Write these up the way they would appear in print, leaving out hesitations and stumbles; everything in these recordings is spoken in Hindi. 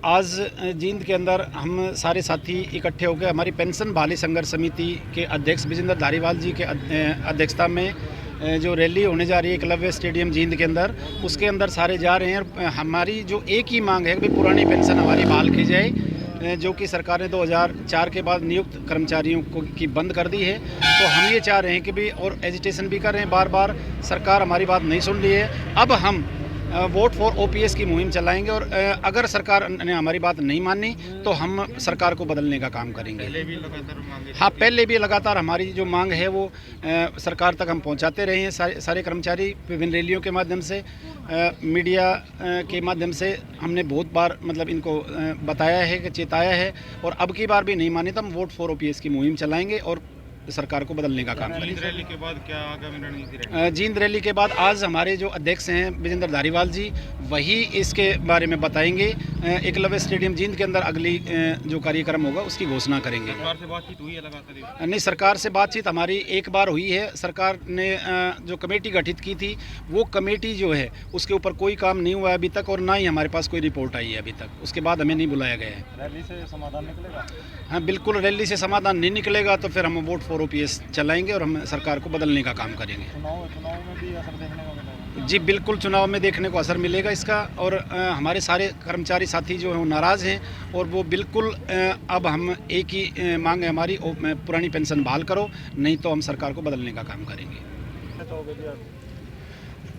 आज जींद के अंदर हम सारे साथी इकट्ठे होकर हमारी पेंशन बहाली संघर्ष समिति के अध्यक्ष विजेंद्र धारीवाल जी के अध्यक्षता में जो रैली होने जा रही है एकलव्य स्टेडियम जींद के अंदर, उसके अंदर सारे जा रहे हैं। और हमारी जो एक ही मांग है कि पुरानी पेंशन हमारी बहाल की जाए, जो कि सरकार ने 2004 के बाद नियुक्त कर्मचारियों को की बंद कर दी है। तो हम ये चाह रहे हैं कि भी, और एजिटेशन भी कर रहे हैं, बार बार सरकार हमारी बात नहीं सुन रही है। अब हम वोट फॉर ओपीएस की मुहिम चलाएंगे और अगर सरकार ने हमारी बात नहीं मानी तो हम सरकार को बदलने का काम करेंगे। पहले भी लगातार हमारी जो मांग है वो सरकार तक हम पहुंचाते रहे हैं। सारे कर्मचारी विभिन्न रैलियों के माध्यम से, मीडिया के माध्यम से हमने बहुत बार इनको बताया है कि चेताया है, और अब की बार भी नहीं मानी तो हम वोट फॉर ओपीएस की मुहिम चलाएंगे और सरकार को बदलने का काम करेंगे। जींद रैली के बाद क्या आगामी रणनीति रहेगी? जींद रैली के बाद आज हमारे जो अध्यक्ष हैं विजेंद्र धारीवाल जी, वही इसके बारे में बताएंगे। एकलव्य स्टेडियम जींद के अंदर अगली जो कार्यक्रम होगा उसकी घोषणा करेंगे। सरकार से बातचीत हुई है लगातार? नहीं, सरकार से बातचीत हमारी एक बार हुई है। सरकार ने जो कमेटी गठित की थी, वो कमेटी जो है उसके ऊपर कोई काम नहीं हुआ है अभी तक, और ना ही हमारे पास कोई रिपोर्ट आई है अभी तक। उसके बाद हमें नहीं बुलाया गया है। रैली से समाधान निकलेगा? हाँ बिल्कुल, रैली से समाधान नहीं निकलेगा तो फिर हम वोट फॉर ओपीएस चलाएंगे और हम सरकार को बदलने का काम करेंगे। चुनाव में भी असर देखने को मिलेगा? जी बिल्कुल, चुनाव में देखने को असर मिलेगा इसका। और हमारे सारे कर्मचारी साथी जो हैं वो नाराज़ हैं, और वो बिल्कुल अब हम एक ही मांग है हमारी, पुरानी पेंशन बहाल करो, नहीं तो हम सरकार को बदलने का काम करेंगे।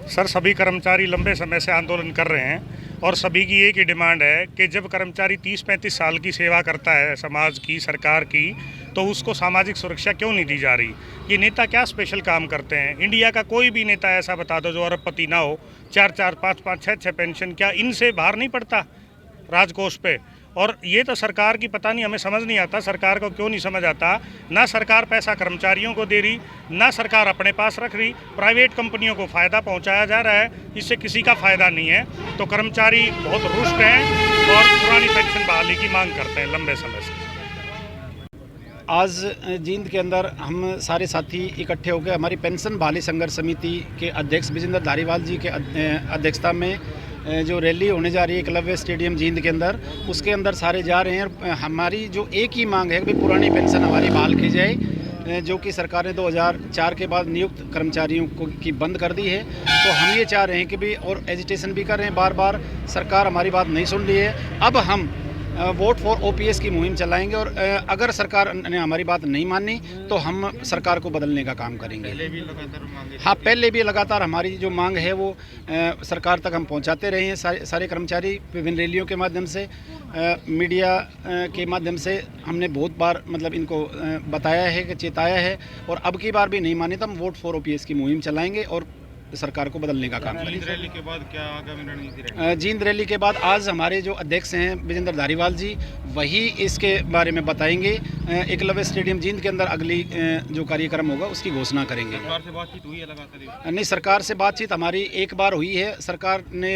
सर, सभी कर्मचारी लंबे समय से आंदोलन कर रहे हैं और सभी की एक ही डिमांड है कि जब कर्मचारी 30-35 साल की सेवा करता है समाज की, सरकार की, तो उसको सामाजिक सुरक्षा क्यों नहीं दी जा रही? ये नेता क्या स्पेशल काम करते हैं? इंडिया का कोई भी नेता ऐसा बता दो जो अरबपति ना हो। 4-4, 5-5, 6-6 पेंशन क्या इनसे बाहर नहीं पड़ता राजकोष पे? और ये तो सरकार की पता नहीं, हमें समझ नहीं आता सरकार को क्यों नहीं समझ आता। ना सरकार पैसा कर्मचारियों को दे रही, ना सरकार अपने पास रख रही। प्राइवेट कंपनियों को फ़ायदा पहुंचाया जा रहा है, इससे किसी का फ़ायदा नहीं है। तो कर्मचारी बहुत रुष्ट हैं और पुरानी पेंशन बहाली की मांग करते हैं लंबे समय से। आज जींद के अंदर हम सारे साथी इकट्ठे होकर हमारी पेंशन बहाली संघर्ष समिति के अध्यक्ष विजेंद्र धारीवाल जी के अध्यक्षता में जो रैली होने जा रही है एकलव्य स्टेडियम जींद के अंदर, उसके अंदर सारे जा रहे हैं। और हमारी जो एक ही मांग है कि पुरानी पेंशन हमारी बहाल की जाए, जो कि सरकार ने 2004 के बाद नियुक्त कर्मचारियों को की बंद कर दी है। तो हम ये चाह रहे हैं कि भी, और एजिटेशन भी कर रहे हैं, बार बार सरकार हमारी बात नहीं सुन रही है। अब हम वोट फॉर ओपीएस की मुहिम चलाएंगे और अगर सरकार ने हमारी बात नहीं मानी तो हम सरकार को बदलने का काम करेंगे। पहले भी लगातार हमारी जो मांग है वो सरकार तक हम पहुंचाते रहे हैं। सारे कर्मचारी विभिन्न रैलियों के माध्यम से, मीडिया के माध्यम से हमने बहुत बार इनको बताया है कि चेताया है, और अब की बार भी नहीं मानी तो हम वोट फॉर ओपीएस की मुहिम चलाएंगे और सरकार को बदलने का काम करेंगे। जींद रैली के बाद क्या आगामी रणनीति रहेगी? जींद रैली के बाद आज हमारे जो अध्यक्ष हैं विजेंद्र धारीवाल जी, वही इसके बारे में बताएंगे। एकलव्य स्टेडियम जींद के अंदर अगली जो कार्यक्रम होगा उसकी घोषणा करेंगे। सरकार से बातचीत हुई है लगातार? नहीं, सरकार से बातचीत हमारी एक बार हुई है। सरकार ने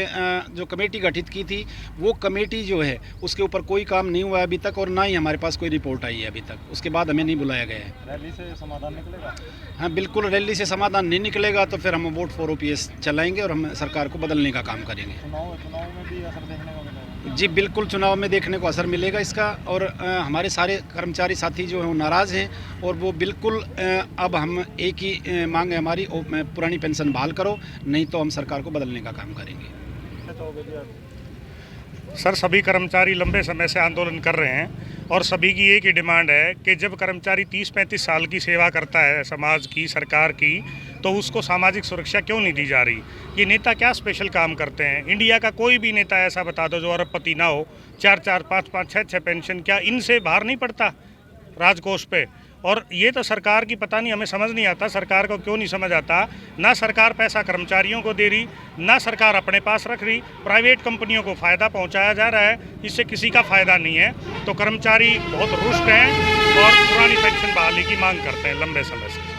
जो कमेटी गठित की थी, वो कमेटी जो है उसके ऊपर कोई काम नहीं हुआ है अभी तक, और ना ही हमारे पास कोई रिपोर्ट आई है अभी तक। उसके बाद हमें नहीं बुलाया गया है। रैली से समाधान निकलेगा? हाँ बिल्कुल, रैली से समाधान नहीं निकलेगा तो फिर हम वोट फॉर ओपीएस चलाएंगे और हम सरकार को बदलने का काम करेंगे। चुनाव में भी असर देखने को मिलेगा? जी बिल्कुल, चुनाव में देखने को असर मिलेगा इसका। और हमारे सारे कर्मचारी साथी जो हैं वो नाराज़ हैं, और वो बिल्कुल अब हम एक ही मांग है हमारी, पुरानी पेंशन बहाल करो, नहीं तो हम सरकार को बदलने का काम करेंगे। सर, सभी कर्मचारी लंबे समय से आंदोलन कर रहे हैं और सभी की एक ही डिमांड है कि जब कर्मचारी 30-35 साल की सेवा करता है समाज की, सरकार की, तो उसको सामाजिक सुरक्षा क्यों नहीं दी जा रही? ये नेता क्या स्पेशल काम करते हैं? इंडिया का कोई भी नेता ऐसा बता दो जो अरबपति ना हो। 4-4, 5-5, 6-6 पेंशन क्या इनसे बाहर नहीं पड़ता राजकोष पे? और ये तो सरकार की पता नहीं, हमें समझ नहीं आता सरकार को क्यों नहीं समझ आता। ना सरकार पैसा कर्मचारियों को दे रही, ना सरकार अपने पास रख रही। प्राइवेट कंपनियों को फ़ायदा पहुंचाया जा रहा है, इससे किसी का फ़ायदा नहीं है। तो कर्मचारी बहुत रुष्ट हैं और पुरानी पेंशन बहाली की मांग करते हैं लंबे समय से।